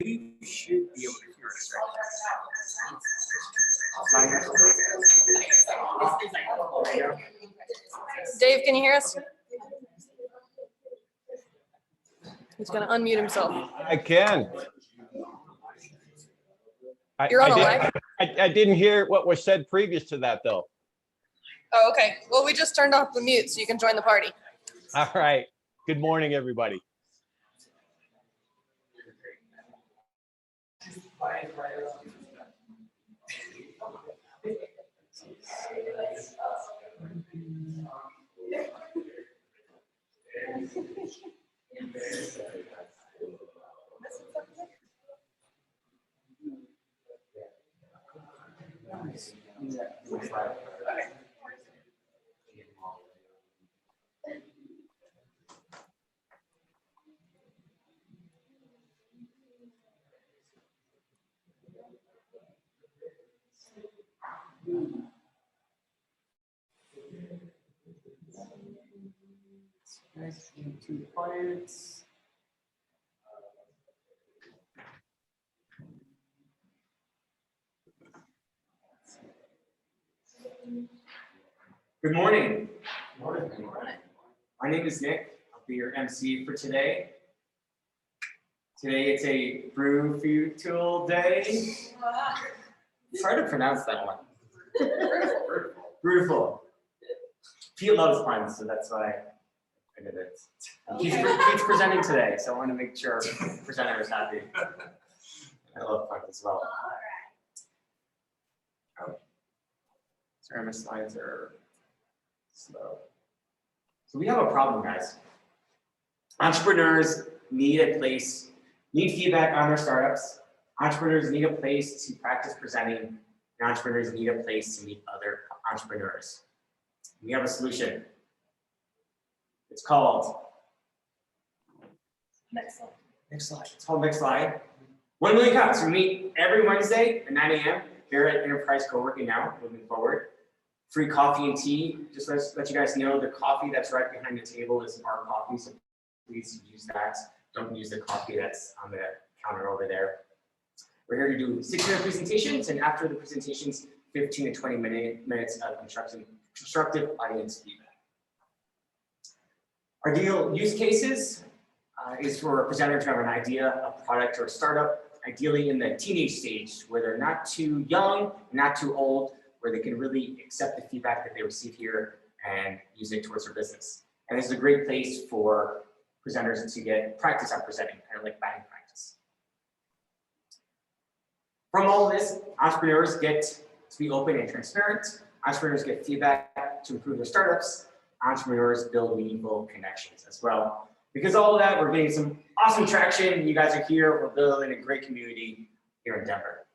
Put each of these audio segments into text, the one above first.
You should be able to hear us, right? Dave, can you hear us? He's going to unmute himself. I can. You're on a live? I didn't hear what was said previous to that, though. Oh, okay. Well, we just turned off the mute so you can join the party. All right. Good morning, everybody. Two clients. Good morning. Good morning. My name is Nick. I'll be your MC for today. Today it's a brew food tool day. It's hard to pronounce that one. Brewful. Pete loves puns, so that's why I did it. Pete's presenting today, so I want to make sure the presenter is happy. I love puns as well. Oh. Sorry, my slides are slow. So we have a problem, guys. Entrepreneurs need feedback on their startups. Entrepreneurs need a place to practice presenting, and entrepreneurs need a place to meet other entrepreneurs. We have a solution. It's called Next slide. Next slide. It's called Next Slide. 1 Million Cups. We meet every Wednesday at 9 a.m. here at Enterprise Co-working now, moving forward. Free coffee and tea. Just let you guys know the coffee that's right behind the table is our coffee, so please use that. Don't use the coffee that's on the counter over there. We're here to do 6-minute presentations, and after the presentations, 15 to 20 minutes of constructive audience feedback. Our ideal use cases is for a presenter to have an idea, a product, or a startup, ideally in the teenage stage, where they're not too young, not too old, where they can really accept the feedback that they receive here and use it towards their business. And this is a great place for presenters to get practice on presenting, kind of like batting practice. From all of this, entrepreneurs get to be open and transparent. Entrepreneurs get feedback to improve their startups. Entrepreneurs build meaningful connections as well. Because of all of that, we're getting some awesome traction. You guys are here. We're building a great community here in Denver.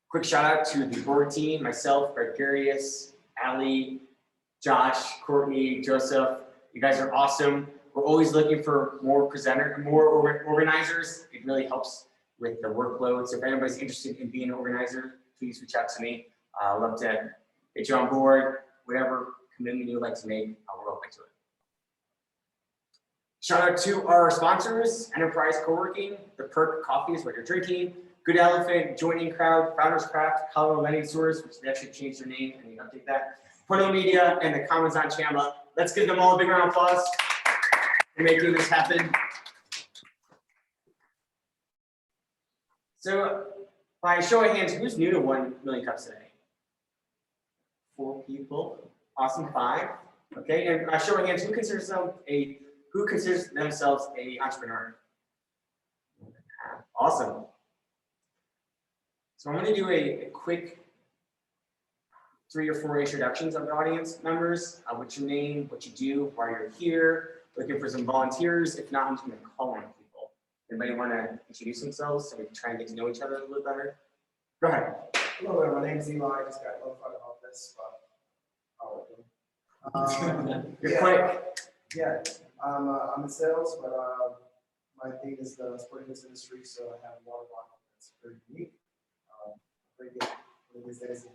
Quick shout out to the board team, myself, Gregarious, Ali, Josh, Courtney, Joseph. You guys are awesome. We're always looking for more organizers. It really helps with the workload. So if anybody's interested in being an organizer, please reach out to me. I'd love to get you on board. Whatever commitment you would like to make, we're open to it. Shout out to our sponsors, Enterprise Co-working, The Perk Coffee is what you're drinking, Good Elephant, Joining Crowd, Founders Craft, Colorado Lending Source, which they actually changed their name and they update that, Porno Media, and the Commons on Channel. Let's give them all a big round of applause for making this happen. So, by show of hands, who's new to 1 Million Cups today? 4 people. Awesome. 5. Okay, and by show of hands, who considers themselves a entrepreneur? Awesome. So I'm going to do a quick 3 or 4 introductions of the audience members. What's your name, what you do, why you're here, looking for some volunteers. If not, I'm just going to call on people. Anybody want to introduce themselves so we can try and get to know each other a little bit better? Go ahead. Hello, my name is Eli. I just got notified about this, but You're quick. Yeah, I'm in sales, but my thing is the sporting goods industry, so I have a water bottle that's very unique. Very good for these days.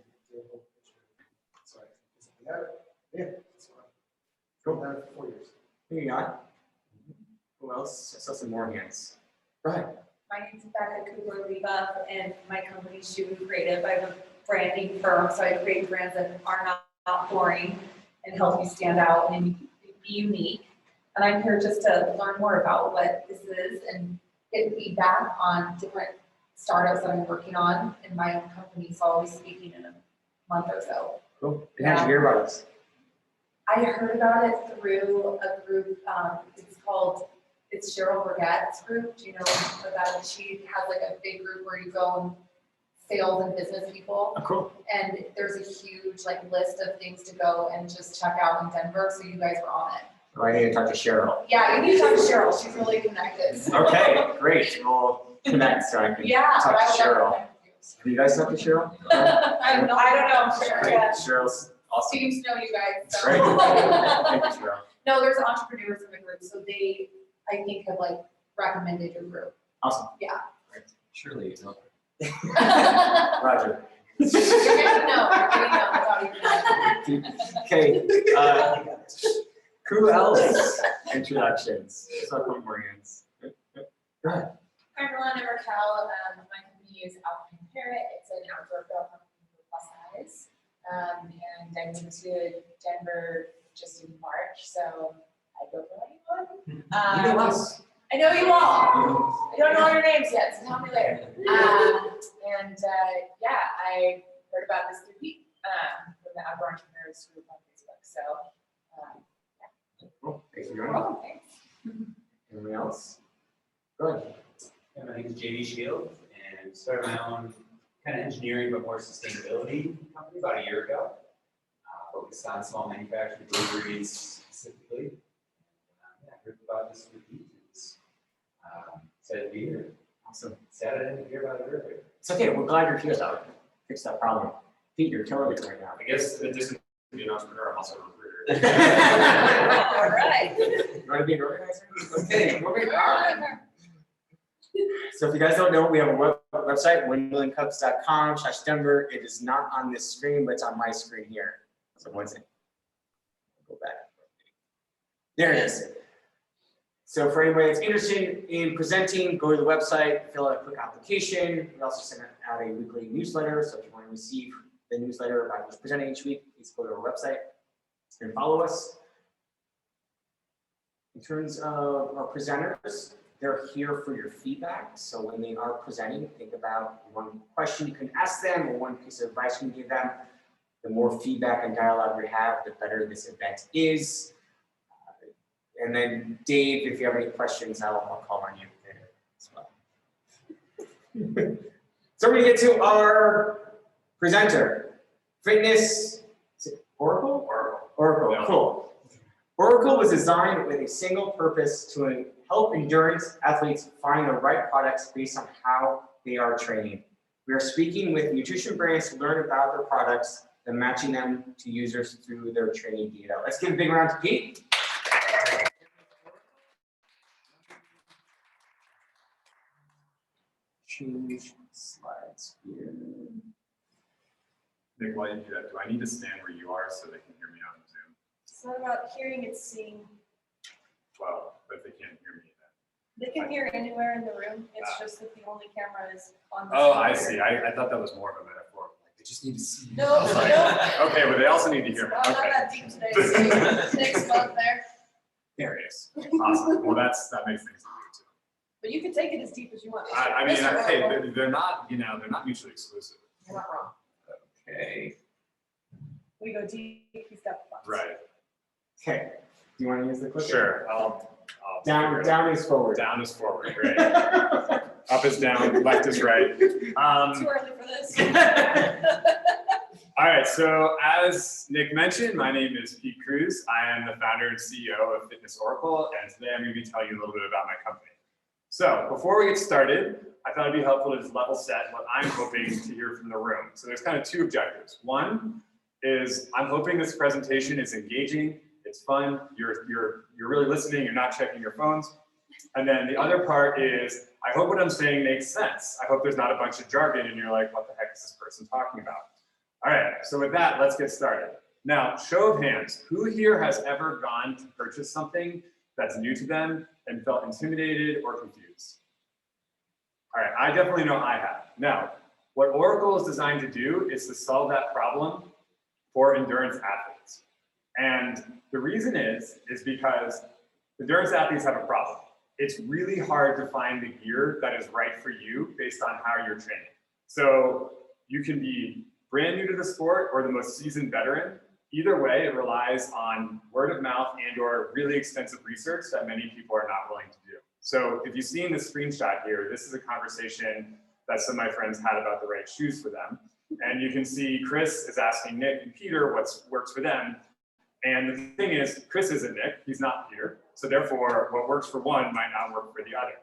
So I just have it. Yeah, that's fine. Cool. I've had it for 4 years. Who you got? Who else? I saw some more hands. Go ahead. My name's Becca Cooper-Lebuff, and my company's Shoe and Creative. I have a branding firm, so I create brands that are not boring and help you stand out and be unique. And I'm here just to learn more about what this is and get feedback on different startups that I'm working on in my own company. So I'll be speaking in a month or so. Cool. And how'd you hear about us? I heard about it through a group, it's Cheryl Burgett's group. Do you know about it? She has like a big group where you go and sales and business people. Oh, cool. And there's a huge like list of things to go and just check out in Denver. So you guys were on it. Oh, I need to talk to Cheryl. Yeah, you need to talk to Cheryl. She's really connected. Okay, great. We'll connect so I can Yeah, talk but to I would Cheryl. love to connect with Have you guys talked to Cheryl? you. I don't know. Sure. Great. Yeah. Cheryl's awesome. Seems to know you guys. So. Great. Thank you, Cheryl. No, there's entrepreneurs in the group, so they, I think, have like recommended your group. Awesome. Yeah. Surely you know. You're Roger. getting know. Without even knowing. Okay, who else? Introductions. So Morgans. Go ahead. Hi everyone, I'm Raquel. My company is Alpine Parrot. It's an outdoor apparel company for plus size. And I moved to Denver just in March, so I don't know anyone. You know us. I know you all. I don't know all your names yet, so tell me later. Yeah, I heard about this through Pete from the Outdoor Entrepreneurs group on Facebook. So, Cool. Thanks for joining. welcome, thanks. Anyone else? Go ahead. Yeah, my name is JD Shield, and started my own kind of engineering but more sustainability company about a year ago. Focused on small manufacturing breweries specifically. Yeah, I heard about this with you. Excited to be here. Awesome. Sad I didn't hear about it earlier. It's okay. We're glad you're here, though. Fix that problem. Pete, you're killing it right now. I guess in addition to being an entrepreneur, I'm also a recruiter. All right. You want to be an organizer? Okay, moving on. So if you guys don't know, we have a website, windmillingcups.com/Denver. It is not on this screen, but it's on my screen here. So one second. Go back. There it is. So for anybody that's interested in presenting, go to the website, fill out a quick application. We also send out a weekly newsletter. So if you want to receive the newsletter about who's presenting each week, please go to our website and follow us. In terms of our presenters, they're here for your feedback. So when they are presenting, think about one question you can ask them or one piece of advice you can give them. The more feedback and dialogue we have, the better this event is. And then Dave, if you have any questions, I'll call on you there as well. So we're gonna get to our presenter. Fitness, is it Oracle? Oracle, Yeah. cool. Oracle was designed with a single purpose to help endurance athletes find the right products based on how they are training. We are speaking with nutrition brands to learn about their products and matching them to users through their training data. Let's give a big round to Pete. Change slides here. Nick, while you do that, do I need to stand where you are so they can hear me on Zoom? It's not about hearing, it's seeing. Well, but if they can't hear me then. They can hear anywhere in the room. It's just that the only camera is on the. Oh, I speaker. see. I thought that was more of a metaphor. Like, they just need to see me. No, I was like, no. Okay, but they also need to hear me. Well, not Okay. that deep today. So next month there. There it is. Awesome. Well, that makes things easier too. But you can take it as deep as you want. I mean, Mr. hey, Oracle, they're not, they're not mutually exclusive. you're not wrong. Okay. We go deep, he's got the box. Right. Okay. Do you want to use the clicker? Sure. I'll Down, figure it down is forward. out. Down is forward. Great. Up is down. Left is right. Too early for this. All right, so as Nick mentioned, my name is Pete Cruz. I am the founder and CEO of Fitness Oracle, and today I'm going to be telling you a little bit about my company. So before we get started, I thought it'd be helpful to just level set what I'm hoping to hear from the room. So there's kind of two objectives. One is I'm hoping this presentation is engaging, it's fun, you're really listening, you're not checking your phones. And then the other part is I hope what I'm saying makes sense. I hope there's not a bunch of jargon and you're like, what the heck is this person talking about? All right, so with that, let's get started. Now, show of hands, who here has ever gone to purchase something that's new to them and felt intimidated or confused? All right, I definitely know I have. Now, what Oracle is designed to do is to solve that problem for endurance athletes. And the reason is because endurance athletes have a problem. It's really hard to find the gear that is right for you based on how you're training. So you can be brand new to the sport or the most seasoned veteran. Either way, it relies on word of mouth and or really extensive research that many people are not willing to do. So if you've seen the screenshot here, this is a conversation that some of my friends had about the right shoes for them. And you can see Chris is asking Nick and Peter what works for them. And the thing is, Chris isn't Nick, he's not Peter. So therefore, what works for one might not work for the other.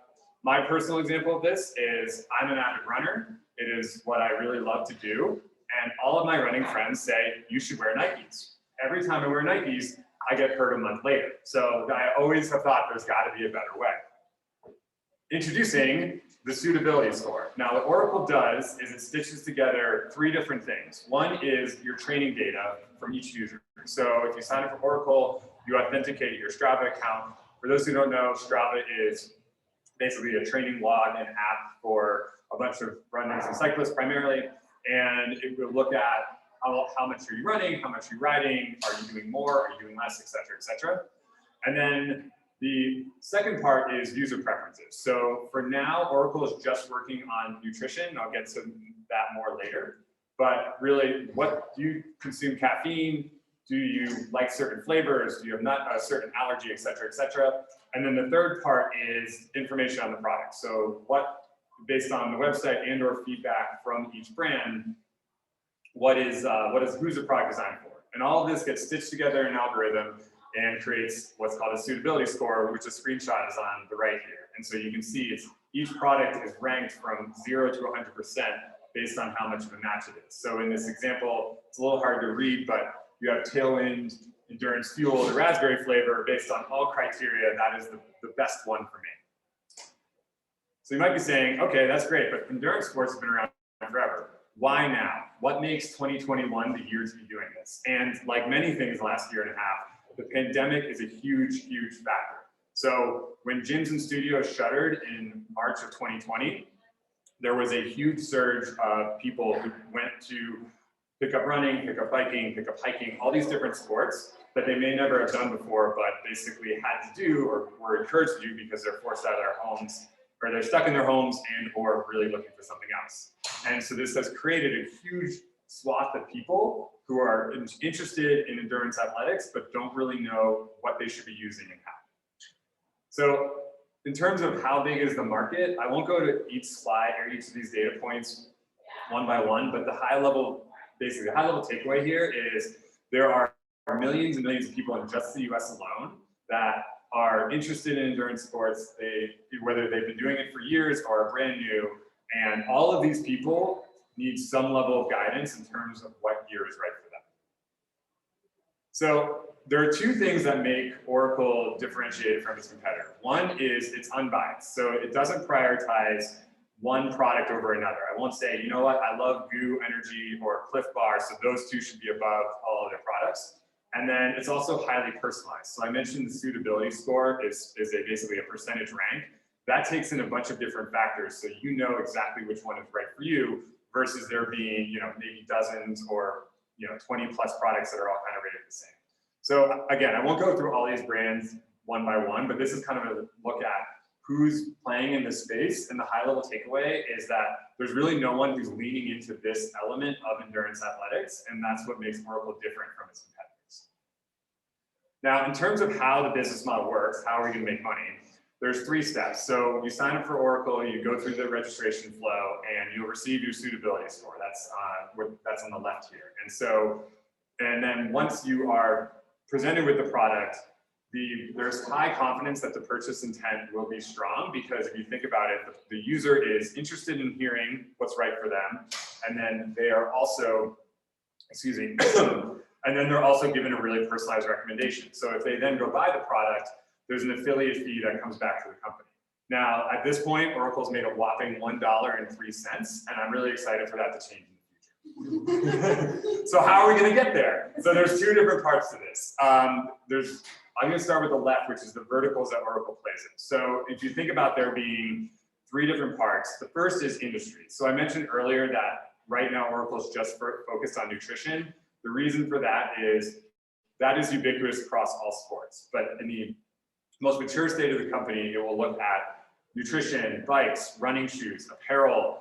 My personal example of this is I'm an avid runner. It is what I really love to do. And all of my running friends say, you should wear Nikes. Every time I wear Nikes, I get hurt a month later. So I always have thought there's got to be a better way. Introducing the suitability score. Now, what Oracle does is it stitches together 3 different things. One is your training data from each user. So if you sign up for Oracle, you authenticate your Strava account. For those who don't know, Strava is basically a training log and app for a bunch of runners and cyclists primarily. And it will look at how much are you running, how much are you riding, are you doing more, are you doing less, et cetera, et cetera. And then the second part is user preferences. So for now, Oracle is just working on nutrition. I'll get to that more later. But really, what do you consume caffeine? Do you like certain flavors? Do you have a certain allergy, et cetera, et cetera? And then the third part is information on the product. So what, based on the website and or feedback from each brand, who's the product designed for? And all of this gets stitched together in an algorithm and creates what's called a suitability score, which a screenshot is on the right here. And so you can see each product is ranked from 0 to 100% based on how much of a match it is. So in this example, it's a little hard to read, but you have Tailwind, Endurance Fuel, the raspberry flavor, based on all criteria, that is the best one for me. So you might be saying, okay, that's great, but endurance sports have been around forever. Why now? What makes 2021 the year to be doing this? And like many things the last year and a half, the pandemic is a huge, huge factor. So when gyms and studios shuttered in March of 2020, there was a huge surge of people who went to pick up running, pick up biking, pick up hiking, all these different sports that they may never have done before, but basically had to do or were encouraged to do because they're forced out of their homes, or they're stuck in their homes and or really looking for something else. And so this has created a huge swath of people who are interested in endurance athletics, but don't really know what they should be using and how. So in terms of how big is the market, I won't go to each slide or each of these data points one by one, but the high level takeaway here is there are millions and millions of people in just the US alone that are interested in endurance sports, whether they've been doing it for years or are brand new, and all of these people need some level of guidance in terms of what gear is right for them. So there are 2 things that make Oracle differentiated from its competitor. One is it's unbiased, so it doesn't prioritize one product over another. I won't say, you know what, I love Goo Energy or Cliff Bar, so those 2 should be above all other products. And then it's also highly personalized. So I mentioned the suitability score is basically a percentage rank. That takes in a bunch of different factors, so you know exactly which one is right for you, versus there being, maybe dozens or 20 plus products that are all kind of rated the same. So again, I won't go through all these brands one by one, but this is kind of a look at who's playing in this space. And the high level takeaway is that there's really no one who's leaning into this element of endurance athletics, and that's what makes Oracle different from its competitors. Now, in terms of how the business model works, how are we gonna make money? There's 3 steps. So you sign up for Oracle, you go through the registration flow, and you'll receive your suitability score. That's on the left here. And then once you are presented with the product, there's high confidence that the purchase intent will be strong, because if you think about it, the user is interested in hearing what's right for them, and then they are also, and then they're also given a really personalized recommendation. So if they then go buy the product, there's an affiliate fee that comes back to the company. Now, at this point, Oracle's made a whopping $1.03, and I'm really excited for that to change in the future. So how are we gonna get there? So there's 2 different parts to this. I'm gonna start with the left, which is the verticals that Oracle plays in. So if you think about there being three different parts. The first is industry. So I mentioned earlier that right now Oracle's just focused on nutrition. The reason for that is ubiquitous across all sports. But in the most mature state of the company, it will look at nutrition, bikes, running shoes, apparel,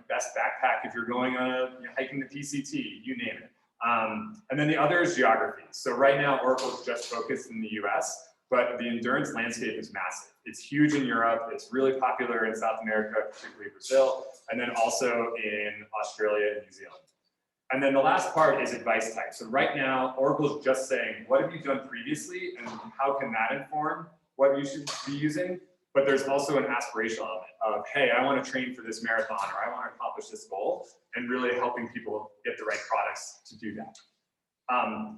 best backpack if you're going on hiking the PCT, you name it. And then the other is geography. So right now, Oracle's just focused in the US, but the endurance landscape is massive. It's huge in Europe. It's really popular in South America, particularly Brazil, and then also in Australia and New Zealand. And then the last part is advice type. So right now, Oracle's just saying, what have you done previously and how can that inform what you should be using? But there's also an aspirational element of, hey, I want to train for this marathon or I want to accomplish this goal, and really helping people get the right products to do that.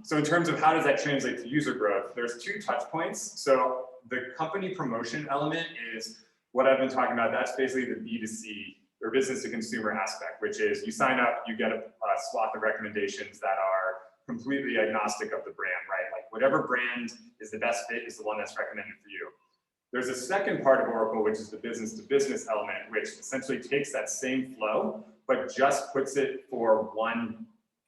So in terms of how does that translate to user growth, there's two touch points. So the company promotion element is what I've been talking about. That's basically the B2C or business to consumer aspect, which is you sign up, you get a swath of recommendations that are completely agnostic of the brand, right? Like whatever brand is the best fit is the one that's recommended for you. There's a second part of Oracle, which is the business to business element, which essentially takes that same flow, but just puts it for one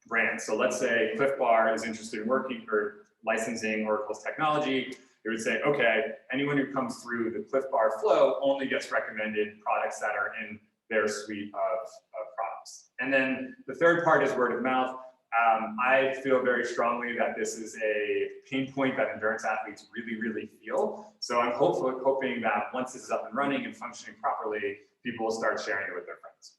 brand. So let's say Cliff Bar is interested in working or licensing Oracle's technology. It would say, okay, anyone who comes through the Cliff Bar flow only gets recommended products that are in their suite of products. And then the third part is word of mouth. I feel very strongly that this is a pain point that endurance athletes really, really feel. So I'm hoping that once this is up and running and functioning properly, people will start sharing it with their friends.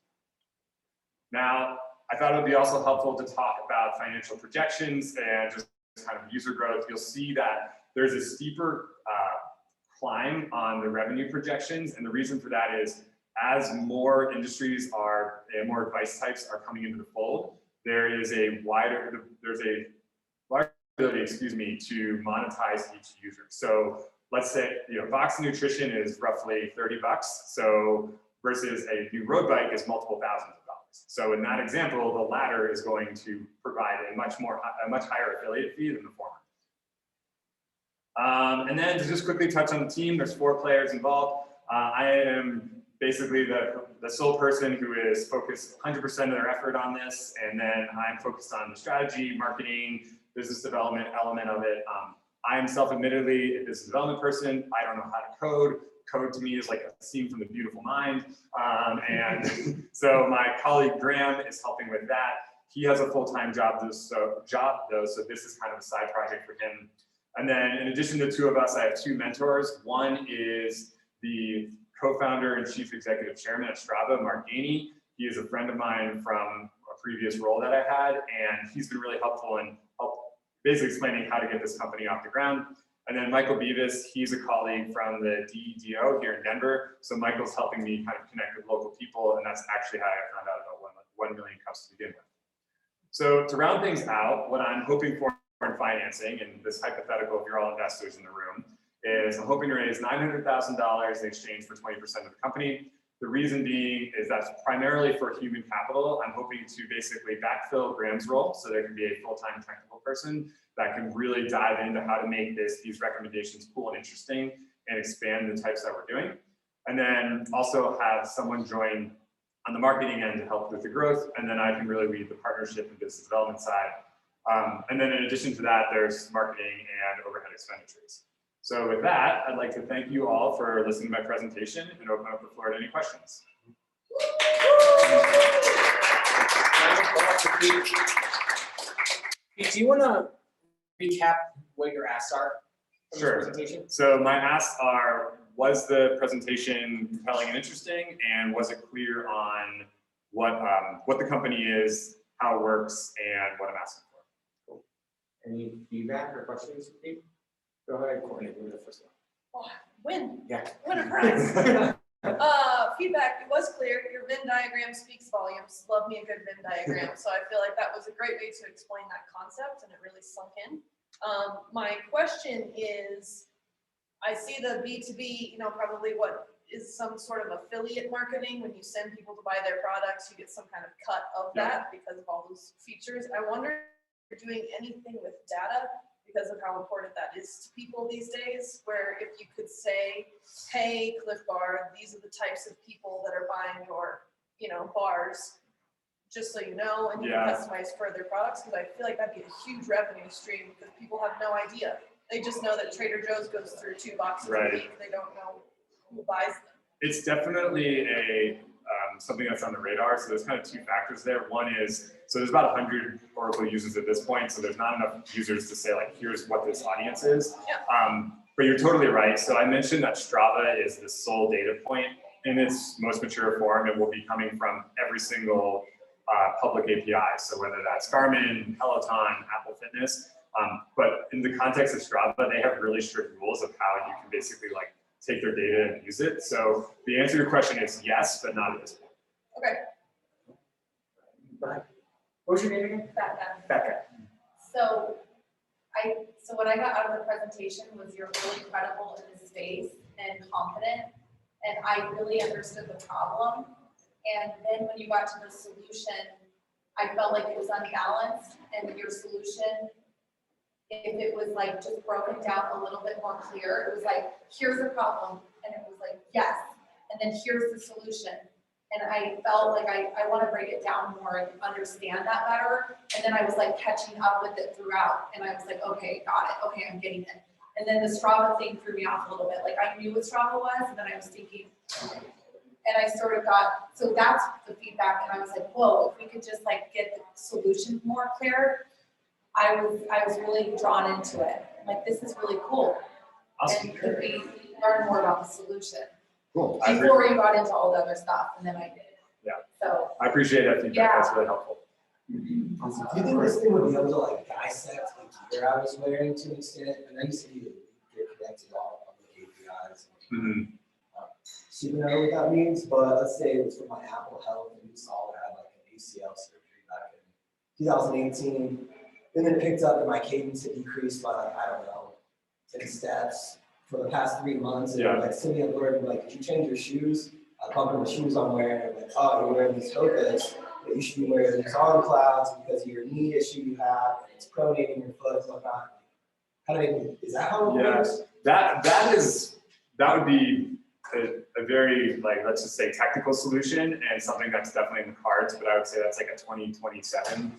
Now, I thought it would be also helpful to talk about financial projections and just kind of user growth. You'll see that there's a steeper climb on the revenue projections. And the reason for that is as more industries and more advice types are coming into the fold, there's a larger ability, to monetize each user. So let's say, box of nutrition is roughly $30. So versus a new road bike is multiple thousands of dollars. So in that example, the latter is going to provide a much higher affiliate fee than the former. And then to just quickly touch on the team, there's 4 players involved. I am basically the sole person who is focused 100% of their effort on this. And then I'm focused on the strategy, marketing, business development element of it. I am self-admittedly a business development person. I don't know how to code. Code to me is like a scene from The Beautiful Mind. And so my colleague Graham is helping with that. He has a full-time job though, so this is kind of a side project for him. And then in addition to the 2 of us, I have 2 mentors. One is the co-founder and chief executive chairman at Strava, Mark Gainey. He is a friend of mine from a previous role that I had, and he's been really helpful in basically explaining how to get this company off the ground. And then Michael Beavis, he's a colleague from the DEDO here in Denver. So Michael's helping me kind of connect with local people, and that's actually how I found out about 1 million cups to begin with. So to round things out, what I'm hoping for in financing, and this hypothetical, if you're all investors in the room, is I'm hoping to raise $900,000 in exchange for 20% of the company. The reason being is that's primarily for human capital. I'm hoping to basically backfill Graham's role so there can be a full-time technical person that can really dive into how to make these recommendations cool and interesting and expand the types that we're doing. And then also have someone join on the marketing end to help with the growth. And then I can really lead the partnership and business development side. And then in addition to that, there's marketing and overhead expenditures. So with that, I'd like to thank you all for listening to my presentation and open up the floor to any questions. Do you want to recap what your asks are from Sure. this presentation? So my asks are, was the presentation compelling and interesting? And was it clear on what the company is, how it works, and what I'm asking for? Cool. Any feedback or questions, Pete? Go ahead, Courtney, you're the first one. Oh, win. Yeah. Win a prize. Feedback, it was clear. Your Venn diagram speaks volumes. Love me a good Venn diagram. So I feel like that was a great way to explain that concept and it really sunk in. My question is, I see the B2B, probably what is some sort of affiliate marketing. When you send people to buy their products, you get some kind of cut of that because of all those features. I wonder if you're doing anything with data because of how important that is to people these days, where if you could say, hey, Cliff Bar, these are the types of people that are buying your, bars, just so you know, and you can Yeah. customize further products, because I feel like that'd be a huge revenue stream, because people have no idea. They just know that Trader Joe's goes through 2 boxes Right. a week. They don't know who buys them. It's definitely something that's on the radar. So there's kind of 2 factors there. One is, so there's about 100 Oracle users at this point. So there's not enough users to say like, here's what this audience is. Yeah. But you're totally right. So I mentioned that Strava is the sole data point in its most mature form. It will be coming from every single public API. So whether that's Garmin, Peloton, Apple Fitness. But in the context of Strava, they have really strict rules of how you can basically like take their data and use it. So the answer to your question is yes, but not at this point. Okay. What was your name again? Becca. So what I got out of the presentation was you're really credible in this space and confident, and I really understood the problem. And then when you got to the solution, I felt like it was unbalanced, and your solution, if it was like just broken down a little bit more clear, it was like, here's the problem, and it was like, yes, and then here's the solution. And I felt like I want to break it down more and understand that better. And then I was like catching up with it throughout. And I was like, okay, got it. Okay, I'm getting it. And then the Strava thing threw me off a little bit. Like I knew what Strava was, and then I was thinking, and I sort of got, so that's the feedback. And I was like, whoa, if we could just like get the solution more clear, I was really drawn into it. Like, this is really cool. Awesome. And could we learn more about the solution? Cool. Before you got into all the other stuff, and then I did. Yeah. So, I appreciate that feedback. Yeah. That's really helpful. Awesome. Do you think this thing would be able to like dissect the gear I was wearing to an extent? I know you said you get connected to all public APIs. Mhm. So you know what that means, but let's say it was for my Apple Health and you saw that I had like an ACL surgery back in 2018. And then it picked up and my cadence had decreased by like, I don't know, 10 steps for the past 3 months. And Yeah. like send me a alert and like, did you change your shoes? I pump in the shoes I'm wearing and like, oh, you're wearing these Hokas, but you should be wearing these arm clouds because of your knee issue you have, and it's pronating your foot and whatnot. How do they, is that how it Yeah. works? That would be a very, like, let's just say technical solution and something that's definitely in the cards, but I would say that's like a 2027,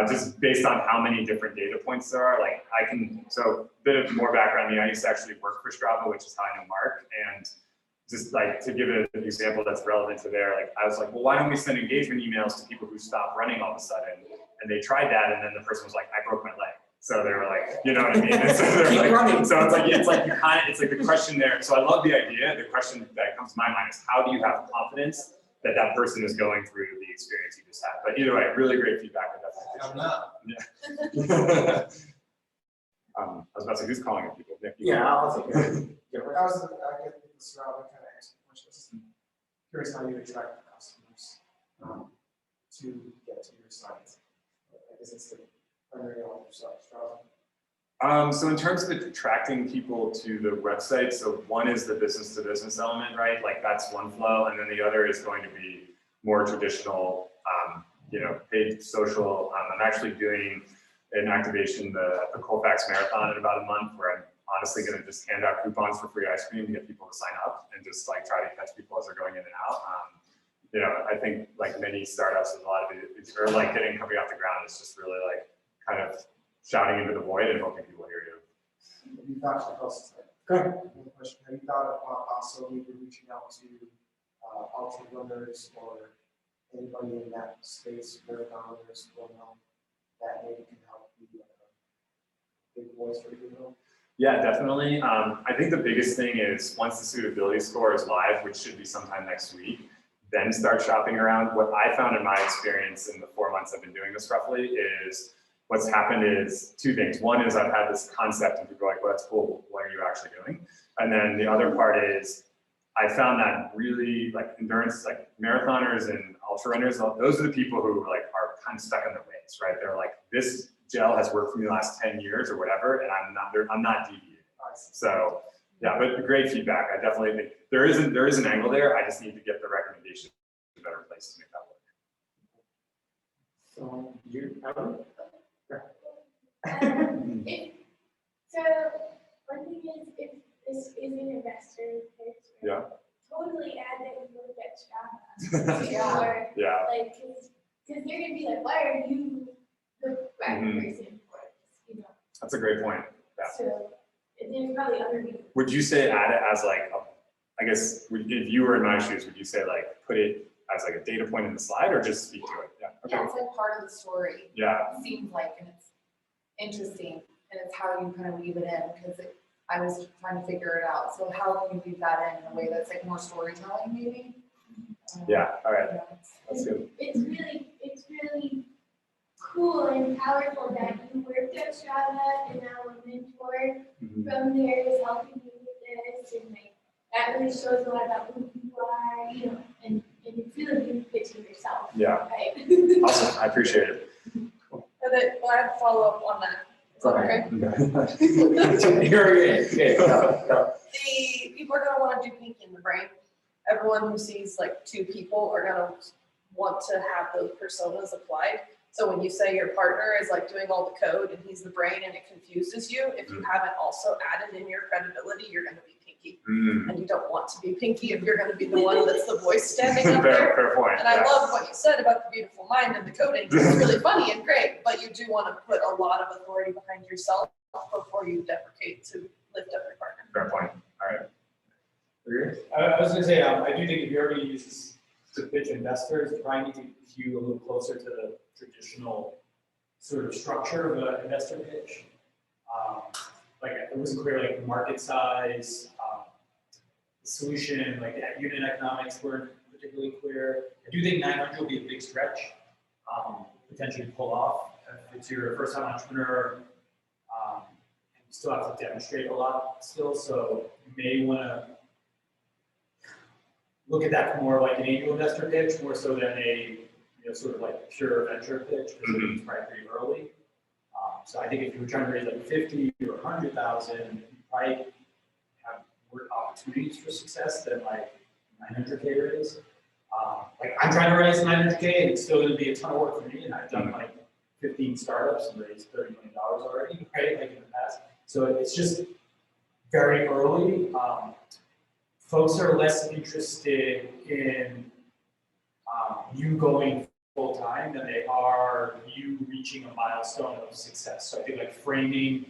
just based on how many different data points there are. Like so a bit of more background, I used to actually work for Strava, which is how I know Mark, and just like to give an example that's relevant to there, like I was like, well, why don't we send engagement emails to people who stop running all of a sudden? And they tried that, and then the person was like, I broke my leg. So they were like, you know what I mean? And so they're Keep like, running. so it's like the question there. So I love the idea. The question that comes to my mind is, how do you have confidence that that person is going through the experience you just had? But either way, really great feedback. I'm not. Yeah. I was about to say, who's calling it people? Nick, you- Yeah, I'll take it. Yeah, I get the Strava kind of answer the question. Just curious how you attract customers to get to your site. I guess it's the primary on your site, Strava. So in terms of attracting people to the website, so one is the business to business element, right? Like that's one flow. And then the other is going to be more traditional, paid social. I'm actually doing an activation, the Colfax Marathon in about a month, where I'm honestly going to just hand out coupons for free ice cream to get people to sign up and just like try to catch people as they're going in and out. I think like many startups, a lot of it, or like getting a company off the ground is just really like kind of shouting into the void and hoping people hear you. Have you thought of process? Go ahead. One question. Have you thought of also maybe reaching out to ultra runners or anybody in that space, marathoners, that maybe can help be a big voice for people? Yeah, definitely. I think the biggest thing is once the suitability score is live, which should be sometime next week, then start shopping around. What I found in my experience in the 4 months I've been doing this roughly is what's happened is 2 things. One is I've had this concept and people are like, well, that's cool. What are you actually doing? And then the other part is I found that really like endurance, like marathoners and ultra runners, those are the people who like are kind of stuck in their ways, right? They're like, this gel has worked for me the last 10 years or whatever, and I'm not deviating. So yeah, but great feedback. I definitely think there is an angle there. I just need to get the recommendation to a better place to make that work. So you're out. If So one thing is, if this is an investor pitch, Yeah. totally add that you look at Strava. Yeah. Or Yeah. like, cause they're gonna be like, why are you the right Mhm. person for this, you know? That's a great point. Yeah. So there's probably other reasons. Would you say add it as like, I guess, if you were in my shoes, would you say like, put it as like a data point in the slide or just speak to it? Yeah. Yeah, Okay. it's like part of the story. Yeah. It seems like, and it's interesting, and it's how you kind of weave it in, because I was trying to figure it out. So how can you weave that in a way that's like more storytelling, maybe? Yeah. All right. Yeah. That's good. It's really cool and powerful that you worked at Strava and now a mentor Mhm. from there is helping you with this, and like that really shows a lot about who you are, you know, and it's really you pitching yourself, Yeah. right? Awesome. I appreciate it. And then, well, I have to follow up on that. Is that okay? You're good. Okay, go. The people are gonna wanna do pinky in the brain. Everyone who sees like two people are gonna want to have those personas applied. So when you say your partner is like doing all the code and he's the brain and it confuses you, if you haven't also added in your credibility, you're gonna be pinky. Mm. And you don't want to be pinky if you're gonna be the one that's the voice standing up there. Fair point. And I Yeah. love what you said about the beautiful mind and the coding. It's really funny and great, but you do want to put a lot of authority behind yourself before you deprecate to lift up your partner. Fair point. All right. I was gonna say, I do think if you're ever use this to pitch investors, you probably need to view a little closer to the traditional sort of structure of an investor pitch. Like it wasn't clear, like the market size, the solution, like the unit economics weren't particularly clear. I do think 900 will be a big stretch, potentially pull off. If it's your first time entrepreneur, and you still have to demonstrate a lot still, so you may wanna look at that more like an angel investor pitch, more so than a, sort of like pure venture pitch, because it's probably pretty early. So I think if you were trying to raise like 50 or 100,000, you probably have more opportunities for success than like 900K raise. Like I'm trying to raise 900K and it's still gonna be a ton of work for me, and I've done like 15 startups and raised $30 million already, right, like in the past. So it's just very early. Folks are less interested in you going full time than they are you reaching a milestone of success. So I think like framing,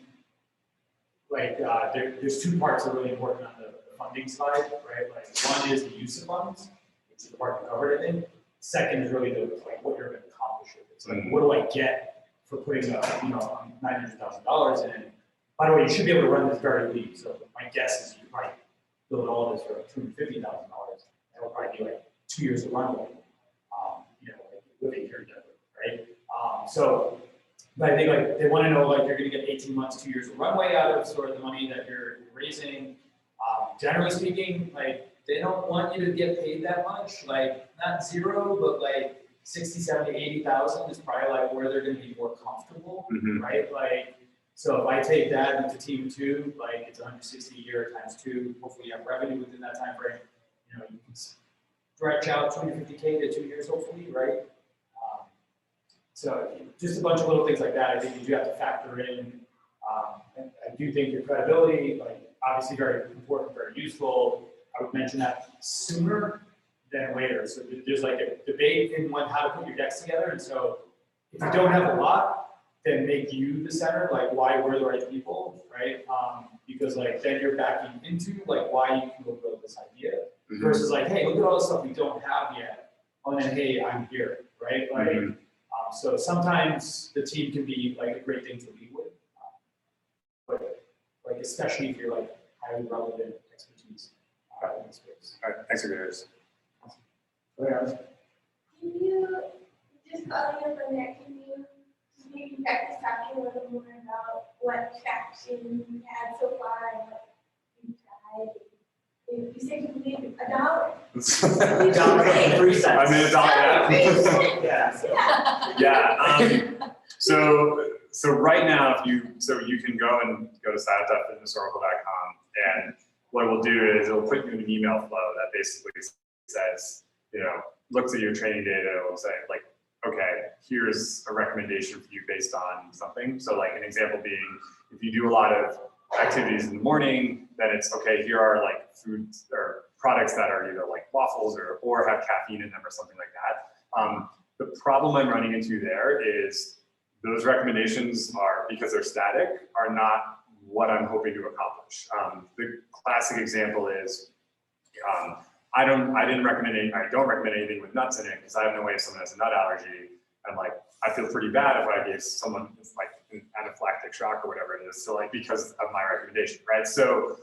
like there's two parts that are really important on the funding side, right? Like one is the use of funds, which is the part you covered, I think. Second is really the like what you're going to accomplish with it. It's like what do I get for putting $900,000 in? By the way, you should be able to run this very lean. So my guess is you might build all this for $250,000. That'll probably be like 2 years of runway. Like living here in Denver, right? So, but I think like they want to know like you're going to get 18 months, 2 years of runway out of sort of the money that you're raising. Generally speaking, like they don't want you to get paid that much, like not zero, but like 60, 70, 80,000 is probably like where they're going to be more comfortable, right? Like, so if I take that into team two, like it's 160 a year times two, hopefully you have revenue within that time frame. You can stretch out 250K to 2 years, hopefully, right? So just a bunch of little things like that, I think you do have to factor in. And I do think your credibility, like obviously very important, very useful. I would mention that sooner than later. So there's like a debate in how to put your decks together. And so if you don't have a lot, then make you the center, like why we're the right people, right? Because like then you're backing into like why you can go build this idea versus like, hey, look at all the stuff we don't have yet. And then, hey, I'm here, right? Like, so sometimes the team can be like a great thing to lead with, but like especially if you're like highly relevant expertise in the space. All right, thanks for yours. Can you, just following up on that, can you just maybe practice talking a little more about what traction you had so far and what you tried? You said you believe $1? I mean, $1, Yeah. yeah. So right now, you can go to site.fitnessoracle.com, and what it will do is it'll put you in an email flow that basically says, looks at your training data, it will say like, okay, here's a recommendation for you based on something. So like an example being, if you do a lot of activities in the morning, then it's okay, here are like foods or products that are either like waffles or have caffeine in them or something like that. The problem I'm running into there is those recommendations are, because they're static, are not what I'm hoping to accomplish. The classic example is, I don't recommend anything with nuts in it because I have no way if someone has a nut allergy. And like, I feel pretty bad if I gave someone like an anaphylactic shock or whatever it is. So like, because of my recommendation, right? So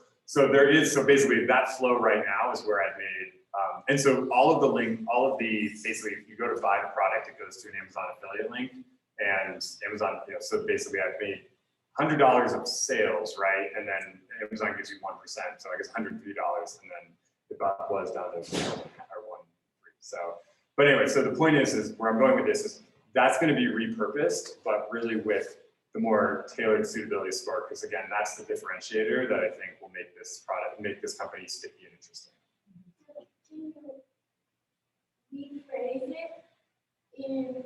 basically that flow right now is where I've made, and so basically if you go to buy the product, it goes to an Amazon affiliate link, and Amazon, so basically I've made $100 of sales, right? And then Amazon gives you 1%, so I guess $103, and then the buck was down to 1. So, but anyway, so the point is where I'm going with this is that's going to be repurposed, but really with the more tailored suitability score, because again, that's the differentiator that I think will make this product, make this company sticky and interesting. Can you rephrase it in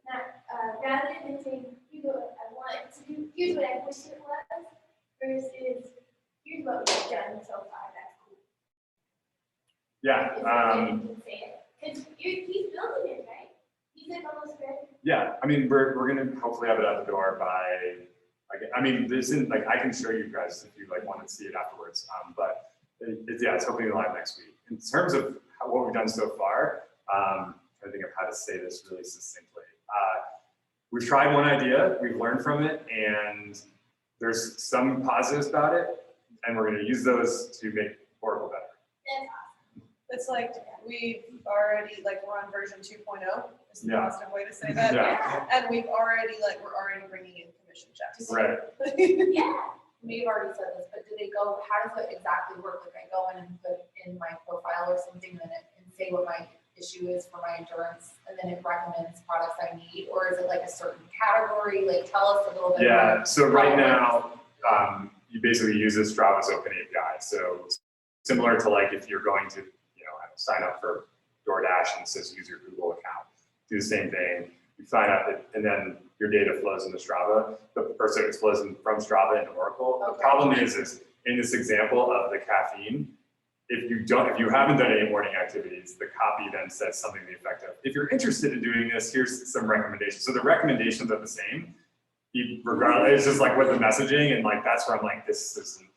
not rather than saying, here's what I want to do, here's what I wish it was, versus here's what we've done so far, that's cool. Yeah. Because he's building it, right? He's like almost ready. Yeah, I mean, we're gonna hopefully have it out the door by, I mean, this isn't like, I can show you guys if you like want to see it afterwards, but it's hopefully live next week. In terms of what we've done so far, I think of how to say this really succinctly. We've tried one idea, we've learned from it, and there's some positives about it, and we're gonna use those to make Oracle better. That's awesome. It's like we've already, like, we're on version 2.0, is the Yeah. positive way to say that. Yeah. And we're already bringing in commission checks. Right. Yeah. We've already said this, but do they go, how does it exactly work? Like I go in and put in my profile or something and say what my issue is for my endurance, and then it recommends products I need, or is it like a certain category? Like tell us a little bit. Yeah, about so right how it now, you basically use this Strava's open API. So similar to like if you're going to, sign up for DoorDash and it says use your Google account, do the same thing. You sign up and then your data flows into Strava, it flows from Strava into Oracle. Okay. The problem is in this example of the caffeine, if you haven't done any morning activities, the copy then says something to the effect of, if you're interested in doing this, here's some recommendations. So the recommendations are the same, regardless. It's just like with the messaging, and like that's where I'm like, this isn't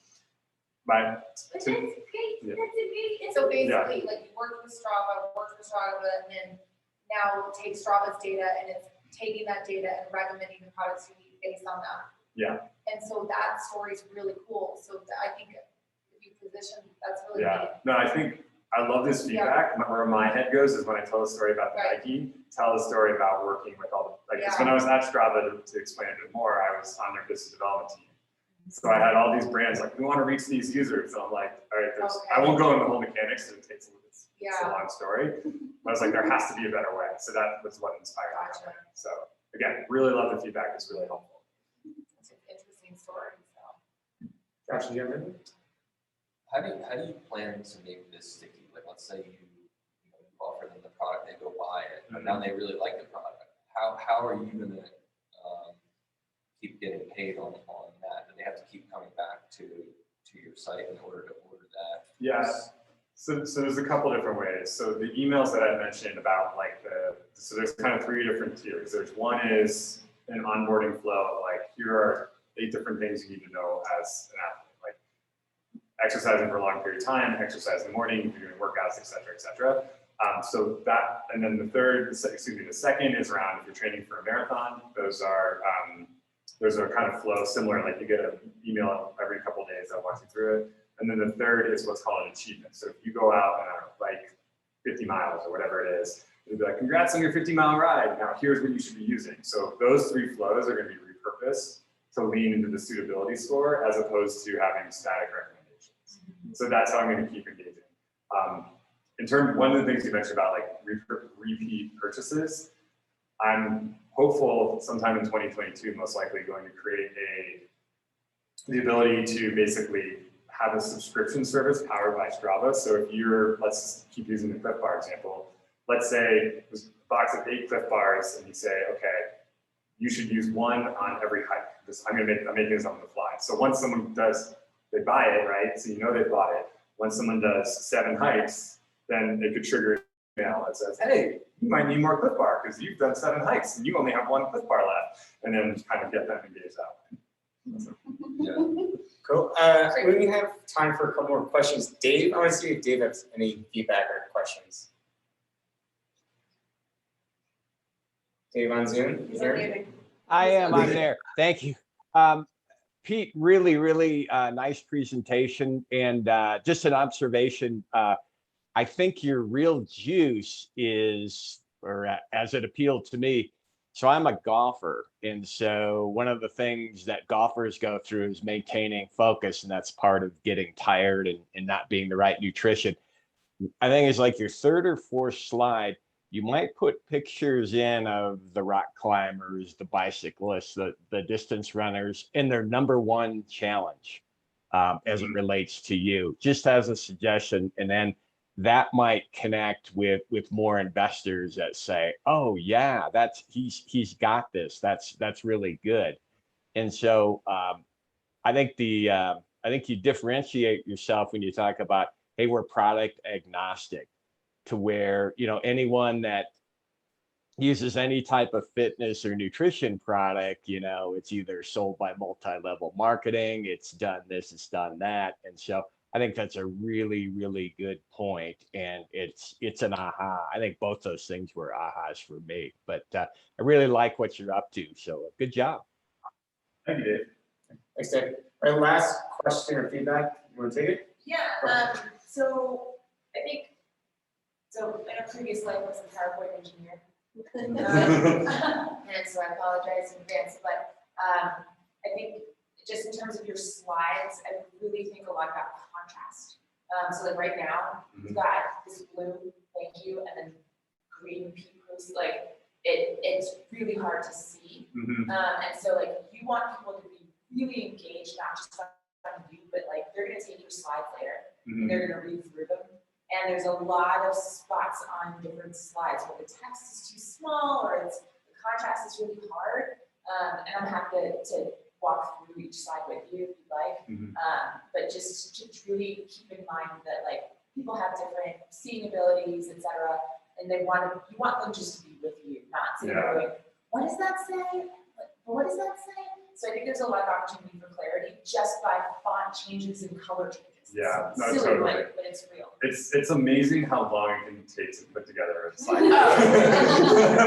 my. But that's great. Yeah. That's a great. So basically, like you work with Strava, and then now take Strava's data and it's taking that data and recommending the products you need based on that. Yeah. And so that story is really cool. So I think if you position, that's really Yeah. neat. No, I think I love this feedback. Where my head goes is when I tell a story about the Right. Nike, tell a story about working with all the, 'cause when I was at Strava, to explain it a bit more, I was on their business development team. So I had all these brands like, we want to reach these users. And I'm like, all right, I won't go into the whole mechanics because it's a long story. But I was like, there has to be a better way. So that was what inspired my Gotcha. company. So again, really love the feedback. It's really helpful. It's an interesting story. So. Josh, do you have anything? How do you plan to make this sticky? Like, let's say you offer them the product, they go buy it, but now they really like the product. How are you gonna keep getting paid on that? Do they have to keep coming back to your site in order to order that? Yeah. So there's a couple different ways. So the emails that I mentioned about like so there's kind of 3 different tiers. There's one is an onboarding flow, like here are 8 different things you need to know as an athlete, like exercising for a long period of time, exercise in the morning, if you're doing workouts, et cetera, et cetera. So that, and then the second is around if you're training for a marathon. Those are kind of flow similar, like you get an email every couple of days that walks you through it. And then the third is what's called an achievement. So if you go out and like 50 miles or whatever it is, it'll be like, congrats on your 50-mile ride. Now here's what you should be using. So those 3 flows are going to be repurposed to lean into the suitability score as opposed to having static recommendations. So that's how I'm going to keep engaging. In terms, one of the things you mentioned about like repeat purchases, I'm hopeful sometime in 2022, most likely going to create the ability to basically have a subscription service powered by Strava. So if let's keep using the Cliff Bar example. Let's say there's a box of 8 Cliff Bars and you say, okay, you should use 1 on every hike. I'm making this up on the fly. it. So once someone they buy it, right? So you know they bought it. Once someone does 7 hikes, then it could trigger an email that says, hey, you might need more Cliff Bar because you've done 7 hikes and you only have 1 Cliff Bar left. And then kind of get them engaged that way. So, Yeah. Cool. We have time for a couple more questions. Dave, I want to see if Dave has any feedback or questions. Dave on Zoom, you there? Muting. I'm there. Thank you. Pete, really nice presentation, and just an observation. I think your real juice is, or as it appealed to me, so I'm a golfer, and so one of the things that golfers go through is maintaining focus, and that's part of getting tired and not being the right nutrition. I think it's like your 3rd or 4th slide, you might put pictures in of the rock climbers, the bicyclists, the distance runners, in their #1 challenge as it relates to you, just as a suggestion. And then that might connect with more investors that say, oh yeah, he's got this. That's really good. And so I think you differentiate yourself when you talk about, hey, we're product agnostic, to where, anyone that uses any type of fitness or nutrition product, it's either sold by multi-level marketing, it's done this, it's done that. And so I think that's a really good point. And it's an aha. I think both those things were ahas for me, but I really like what you're up to. So good job. Thank you, Dave. Thanks, Dave. All right, last question or feedback. You want to take it? Yeah, so I think, so in a previous life I was a PowerPoint engineer. And so I apologize in advance, but I think just in terms of your slides, I really think a lot about contrast. So like right now, you've got this blue, thank you, and then green peak roast, like it's really hard to see. And so like you want people to be really engaged, not just on you, but like they're gonna take your slides later, and they're gonna read through them. And there's a lot of spots on different slides where the text is too small or the contrast is really hard. And I'm happy to walk through each slide with you if you'd like. But just to really keep in mind that like people have different seeing abilities, etc. And you want them just to be with you, not sitting there going, what does that say? What does that say? So I think there's a lot of opportunity for clarity just by font changes and color changes. Yeah, no, Silly, totally. but it's real. It's amazing how long it can take to put together a slide. Oh.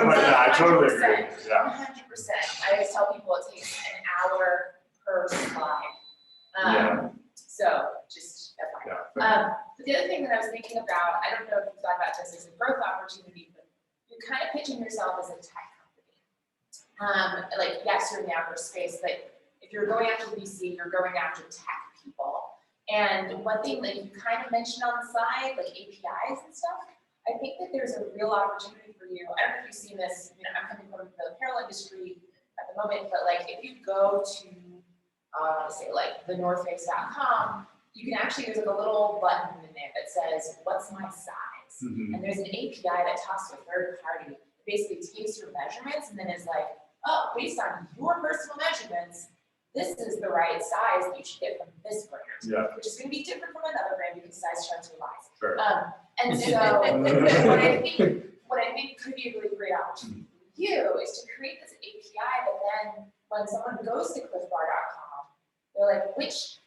But yeah, I totally agree. 100%. Yeah. 100%. I always tell people it takes an hour per slide. So just FYI. But the other thing that I was thinking about, I don't know if you thought about this as a growth opportunity, but you're kind of pitching yourself as a tech company. Like yes, you're in the outdoor space, but if you're going after VC, you're going after tech people. And one thing that you kind of mentioned on the side, like APIs and stuff, I think that there's a real opportunity for you. I don't know if you've seen this, I'm coming from the apparel industry at the moment, but like if you go to, say like thenorthface.com, you can actually, there's like a little button in there that says, what's my size? And there's an API that talks to a third party, that basically takes your measurements and then is like, oh, based on your personal measurements, this is the right size that you should get from this brand, which is going to be different from another brand because size charts are lies. Sure. And so what I think could be a really great opportunity for you is to create this API that then when someone goes to cliffbar.com, they're like, which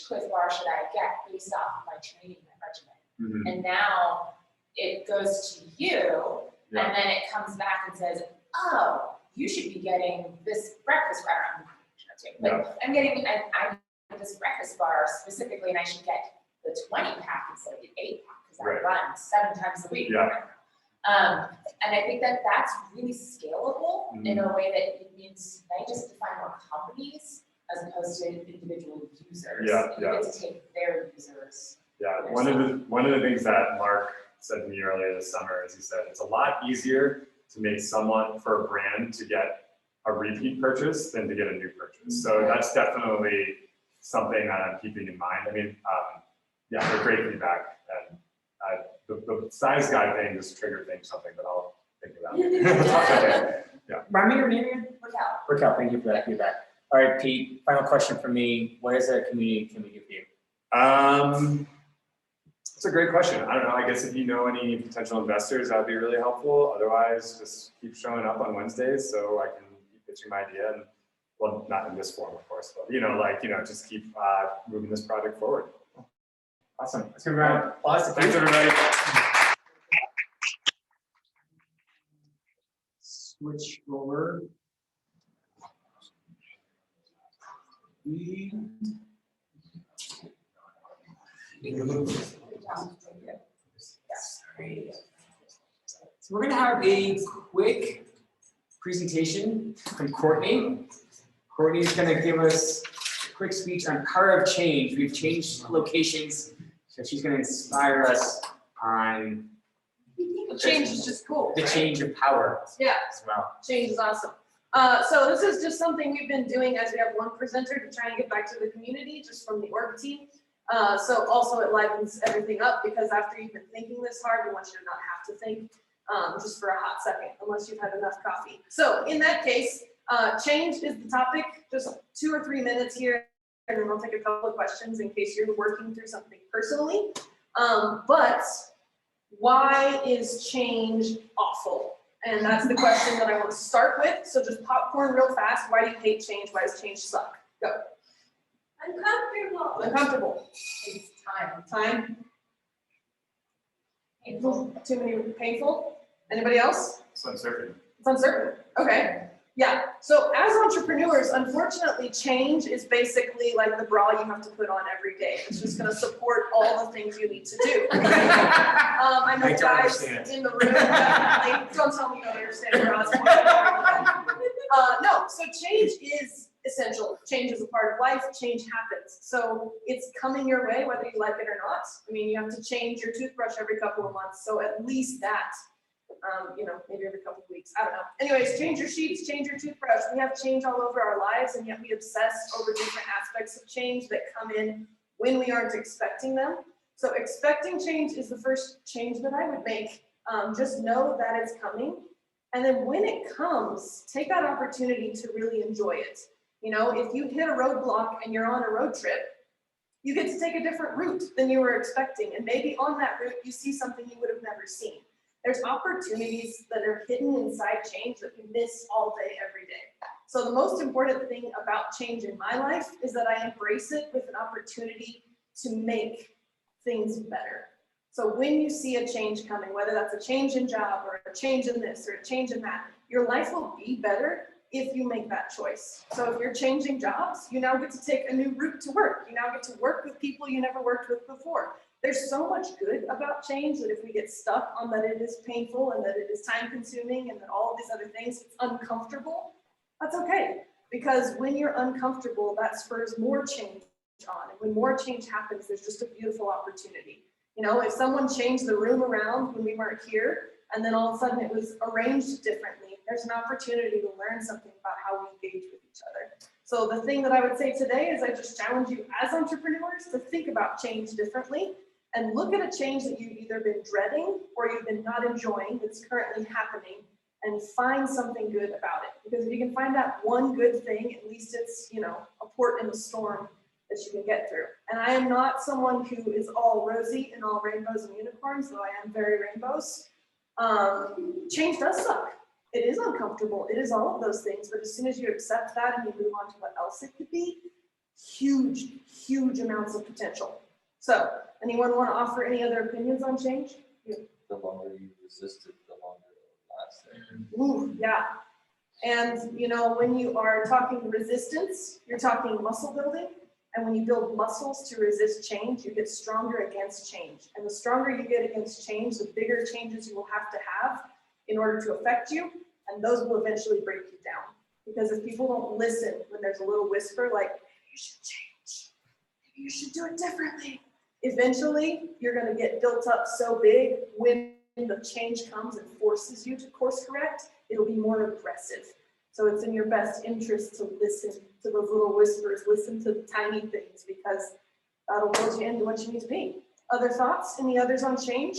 Cliff Bar should I get based off of my training regimen? And now it goes to you, and then it comes back and says, oh, you should be getting this breakfast bar. But I'm getting this breakfast bar specifically, and I should get the 20 pack instead of the 8 pack because I run 7 times a week. And I think that that's really scalable in a way that it means I just define more companies as opposed to individual users. You get to take their users. One of the things that Mark said to me earlier this summer is he said it's a lot easier to make someone for a brand to get a repeat purchase than to get a new purchase. So that's definitely something that I'm keeping in mind. I mean, they're great feedback. And the size guide thing just triggered something that I'll think about. Remind me your name again? Raquel. Raquel, thank you for that feedback. All right, Pete, final question for me. What is a community can we do for you? That's a great question. I don't know. I guess if you know any potential investors, that would be really helpful. Otherwise, just keep showing up on Wednesdays so I can keep pitching my idea. And well, not in this form, of course, but just keep moving this project forward. Awesome. Let's give a round of applause. Thanks, everybody. Switch over. So we're gonna have a quick presentation from Courtney. Courtney's gonna give us a quick speech on power of change. We've changed locations, so she's gonna inspire us on Change is just cool. the change of power Yeah, as well. change is awesome. So this is just something we've been doing as we have one presenter to try and get back to the community, just from the org team. So also it livens everything up, because after you've been thinking this hard, we want you to not have to think just for a hot second, unless you've had enough coffee. So in that case, change is the topic, just 2 or 3 minutes here, and then we'll take a couple of questions in case you're working through something personally. But why is change awful? And that's the question that I want to start with. So just popcorn real fast. Why do you hate change? Why does change suck? Go. Uncomfortable. Uncomfortable. It's time. Time. Painful. Too many painful. Anybody else? It's uncertain. It's uncertain. Okay. Yeah. So as entrepreneurs, unfortunately, change is basically like the bra you have to put on every day. It's just going to support all the things you need to do. I know I don't guys understand. in the room definitely don't tell me you don't understand bras. No. So change is essential. Change is a part of life. Change happens. So it's coming your way, whether you like it or not. I mean, you have to change your toothbrush every couple of months. So at least that. Maybe every couple of weeks, I don't know. Anyways, change your sheets, change your toothbrush. We have change all over our lives, and yet we obsess over different aspects of change that come in when we aren't expecting them. So expecting change is the first change that I would make. Just know that it's coming. And then when it comes, take that opportunity to really enjoy it. If you hit a roadblock and you're on a road trip, you get to take a different route than you were expecting. And maybe on that route, you see something you would have never seen. There's opportunities that are hidden inside change that we miss all day, every day. So the most important thing about change in my life is that I embrace it with an opportunity to make things better. So when you see a change coming, whether that's a change in job or a change in this or a change in that, your life will be better if you make that choice. So if you're changing jobs, you now get to take a new route to work. You now get to work with people you never worked with before. There's so much good about change that if we get stuck on that it is painful and that it is time consuming and that all of these other things, it's uncomfortable, that's okay. Because when you're uncomfortable, that spurs more change on. And when more change happens, there's just a beautiful opportunity. If someone changed the room around when we weren't here, and then all of a sudden it was arranged differently, there's an opportunity to learn something about how we engage with each other. So the thing that I would say today is I just challenge you as entrepreneurs to think about change differently. And look at a change that you've either been dreading or you've been not enjoying that's currently happening, and find something good about it. Because if you can find that one good thing, at least it's, a port in the storm that you can get through. And I am not someone who is all rosy and all rainbows and unicorns, though I am very rainbows. Change does suck. It is uncomfortable. It is all of those things. But as soon as you accept that and you move on to what else it could be, huge, huge amounts of potential. So, anyone want to offer any other opinions on change? The longer you resist it, the longer it lasts. Ooh, yeah. And when you are talking resistance, you're talking muscle building. And when you build muscles to resist change, you get stronger against change. And the stronger you get against change, the bigger changes you will have to have in order to affect you. And those will eventually break you down. Because if people don't listen when there's a little whisper like, maybe you should change, maybe you should do it differently, eventually you're going to get built up so big when the change comes and forces you to course correct, it'll be more aggressive. So it's in your best interest to listen to those little whispers, listen to the tiny things, because that'll build you into what you need to be. Other thoughts? Any others on change?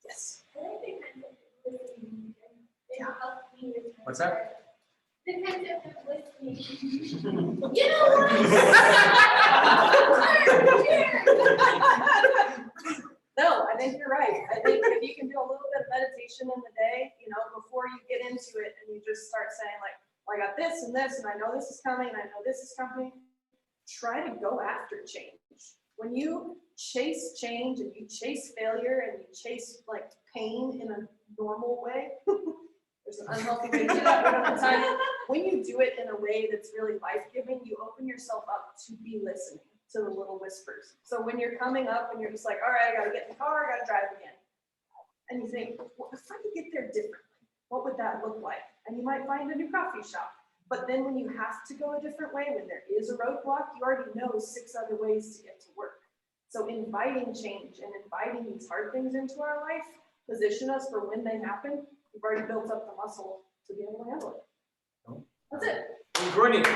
Yes. I like the concept of listening. It helps me with What's that? the concept of listening. You know what? No, I think you're right. I think if you can do a little bit of meditation in the day, before you get into it and you just start saying like, well, I got this and this, and I know this is coming, and I know this is coming. Try to go after change. When you chase change and you chase failure and you chase like pain in a normal way, there's an unhealthy way to do that one at a time. When you do it in a way that's really life-giving, you open yourself up to be listening to the little whispers. So when you're coming up and you're just like, all right, I gotta get in the car, I gotta drive again. And you think, well, if I could get there differently, what would that look like? And you might find a new coffee shop. But then when you have to go a different way, when there is a roadblock, you already know 6 other ways to get to work. So inviting change and inviting these hard things into our life position us for when they happen. We've already built up the muscle to be able to handle it. That's it. Great.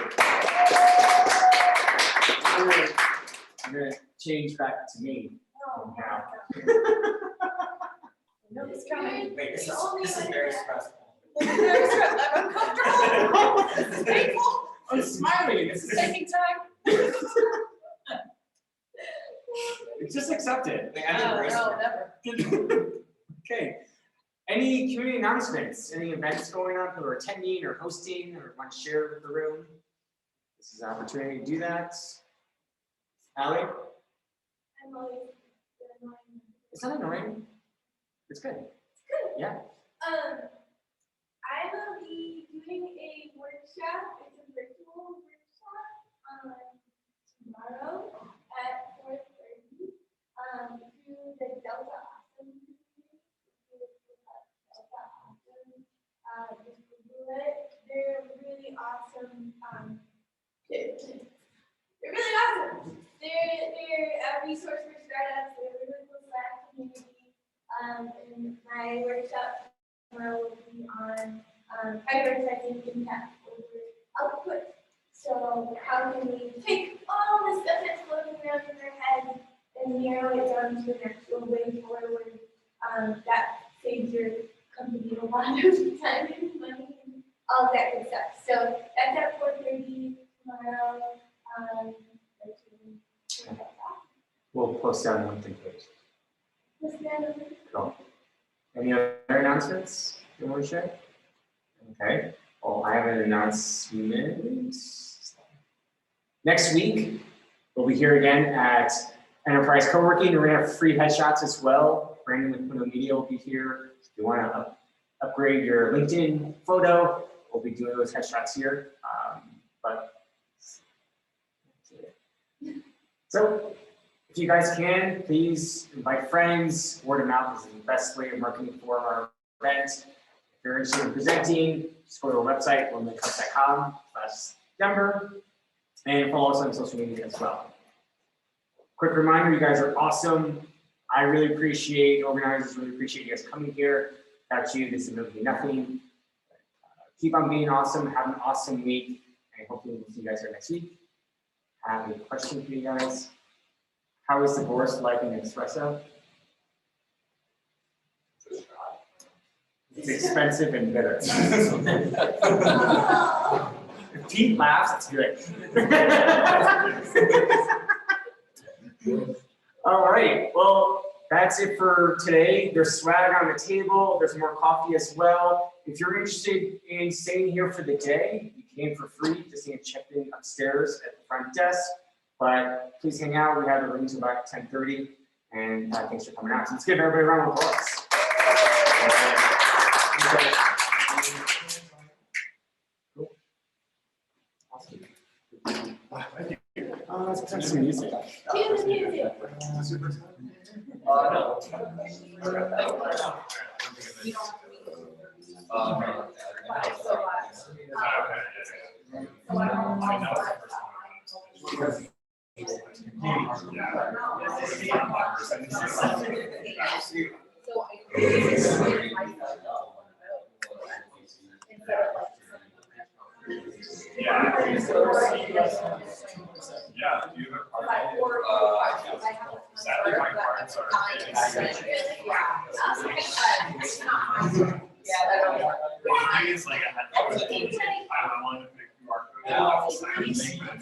I'm gonna change back to me Oh, now. no, it's coming. Wait, this This is very stressful. Very stressed. I'm uncomfortable. This is painful. I'm smiling. This is taking time. Just accept it. Like, I didn't raise No, it. never. Okay. Any community announcements? Any events going on people are attending or hosting or want to share with the room? This is an opportunity to do that. Allie, I'm always annoying. it's not annoying. It's good. Yeah. I will be doing a workshop. It's a virtual workshop tomorrow at 4:30 through the Delta Awesome community. Delta Awesome, just Google it. They're really awesome. They're really awesome. They're a resource for startups. They're a really cool Slack community. And my workshop tomorrow will be on prioritizing impact over output. So how can we take all the stuff that's floating around in our heads and narrow it down to an actual way forward that saves your company a lot of time and money and all that good stuff. So that's at 4:30 tomorrow. We'll post that on the LinkedIn page. What's that? Cool. Any other announcements you want to share? Okay. Well, I have an announcement. Next week, we'll be here again at Enterprise Co-working. We're going to have free headshots as well. Brandon with 1MCDEN will be here. If you want to upgrade your LinkedIn photo, we'll be doing those headshots here. So, if you guys can, please invite friends. Word of mouth is the best way of marketing for our event. If you're interested in presenting, just go to our website, 1MCDEN.com/Denver, and follow us on social media as well. Quick reminder, you guys are awesome. I really appreciate, organizers really appreciate you guys coming here. Without you, this would be nothing. Keep on being awesome. Have an awesome week, and hopefully we'll see you guys here next week. I have a question for you guys. How is the divorce like an espresso? It's expensive and bitter. If Pete laughs, it's good. All right, well, that's it for today. There's swag on the table. There's more coffee as well. If you're interested in staying here for the day, you came for free. Just need to check in upstairs at the front desk. But please hang out. We have the room until about 10:30. And thanks for coming out. So let's give everybody a round of applause. Cool. Awesome. Let's put some music. Cue the music. No. Yeah, do you have a card? Sadly, my cards are. Yeah, thing is like I had, I wanted to pick QR code. Yeah. Sign thing, but